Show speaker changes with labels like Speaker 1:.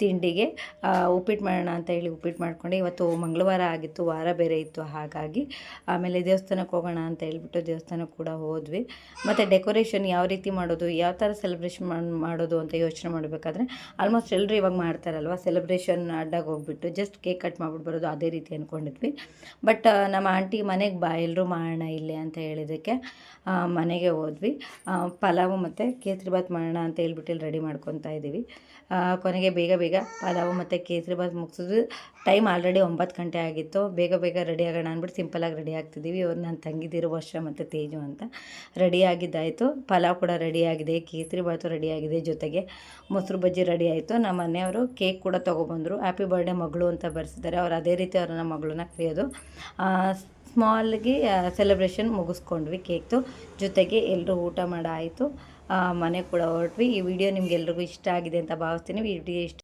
Speaker 1: ತಿಂಡಿಗೆ ಉಪ್ಪಿಟ್ಟು ಮಾಡೋಣ ಅಂತ ಹೇಳಿ ಉಪ್ಪಿಟ್ಟು ಮಾಡ್ಕೊಂಡೆ. ಇವತ್ತು ಮಂಗಳವಾರ ಆಗಿತ್ತು, ವಾರ ಬೇರೆ ಇತ್ತು, ಹಾಗಾಗಿ ಆಮೇಲೆ ದೇವಸ್ಥಾನಕ್ಕೆ ಹೋಗೋಣ ಅಂತ ಹೇಳ್ಬಿಟ್ಟು ದೇವಸ್ಥಾನಕ್ಕೆ ಕೂಡ ಹೋದ್ವಿ. ಮತ್ತು ಡೆಕೋರೇಷನ್ ಯಾವ ರೀತಿ ಮಾಡೋದು, ಯಾವ ಥರ ಸೆಲೆಬ್ರೇಷನ್ ಮಾಡೋದು ಅಂತ ಯೋಚನೆ ಮಾಡಬೇಕಾದ್ರೆ ಆಲ್ಮೋಸ್ಟ್ ಎಲ್ಲರೂ ಇವಾಗ ಮಾಡ್ತಾರಲ್ವ, ಸೆಲೆಬ್ರೇಷನ್ ಅಡ್ಡಾಗಿ ಹೋಗ್ಬಿಟ್ಟು ಜಸ್ಟ್ ಕೇಕ್ ಕಟ್ ಮಾಡ್ಬಿಟ್ಟು ಬರೋದು ಅದೇ ರೀತಿ ಅಂದ್ಕೊಂಡಿದ್ವಿ. ಬಟ್ ನಮ್ಮ ಆಂಟಿ ಮನೆಗೆ ಬಾ ಎಲ್ಲರೂ ಮಾಡೋಣ ಇಲ್ಲೇ ಅಂತ ಹೇಳಿದ್ದಕ್ಕೆ ಮನೆಗೆ ಹೋದ್ವಿ. ಪಲಾವು ಮತ್ತು ಕೇಸರಿಬಾತ್ ಮಾಡೋಣ ಅಂತ ಹೇಳ್ಬಿಟ್ಟು ಇಲ್ಲಿ ರೆಡಿ ಮಾಡ್ಕೊತಾ ಇದ್ದೀವಿ. ಕೊನೆಗೆ ಬೇಗ ಬೇಗ ಪಲಾವು ಮತ್ತು ಕೇಸರಿಬಾತ್ ಮುಗಿಸಿದ್ವಿ. ಟೈಮ್ ಆಲ್ರೆಡಿ 9 ಗಂಟೆ ಆಗಿತ್ತು. ಬೇಗ ಬೇಗ ರೆಡಿ ಆಗೋಣ ಅಂದ್ಬಿಟ್ಟು ಸಿಂಪಲಾಗಿ ರೆಡಿ ಆಗ್ತಿದ್ದೀವಿ. ಇವ್ರು ನನ್ನ ತಂಗಿದಿರು ವರ್ಷ ಮತ್ತು ತೇಜು ಅಂತ. ರೆಡಿ ಆಗಿದ್ದಾಯಿತು. ಪಲಾವ್ ಕೂಡ ರೆಡಿಯಾಗಿದೆ, ಕೇಸರಿಬಾತು ರೆಡಿಯಾಗಿದೆ, ಜೊತೆಗೆ ಮೊಸರು ಬಜ್ಜಿ ರೆಡಿ ಆಯಿತು. ನಮ್ಮ ಮನೆಯವರು ಕೇಕ್ ಕೂಡ ತೊಗೊಬಂದರು. ಹ್ಯಾಪಿ ಬರ್ಡೇ ಮಗಳು ಅಂತ ಬರ್ಸಿದ್ದಾರೆ. ಅವ್ರು ಅದೇ ರೀತಿ ಅವ್ರನ್ನ ಮಗಳನ್ನ ಕರೆಯೋದು. ಸ್ಮಾಲ್ಗೆ ಸೆಲೆಬ್ರೇಷನ್ ಮುಗಿಸ್ಕೊಂಡ್ವಿ ಕೇಕ್ದು. ಜೊತೆಗೆ ಎಲ್ಲರೂ ಊಟ ಮಾಡಾಯಿತು. ಮನೆ ಕೂಡ ಹೊರಟ್ವಿ. ಈ ವಿಡಿಯೋ ನಿಮ್ಗೆಲ್ರಿಗೂ ಇಷ್ಟ ಆಗಿದೆ ಅಂತ ಭಾವಿಸ್ತೀನಿ. ಈ ವಿಡಿಯೋ ಇಷ್ಟ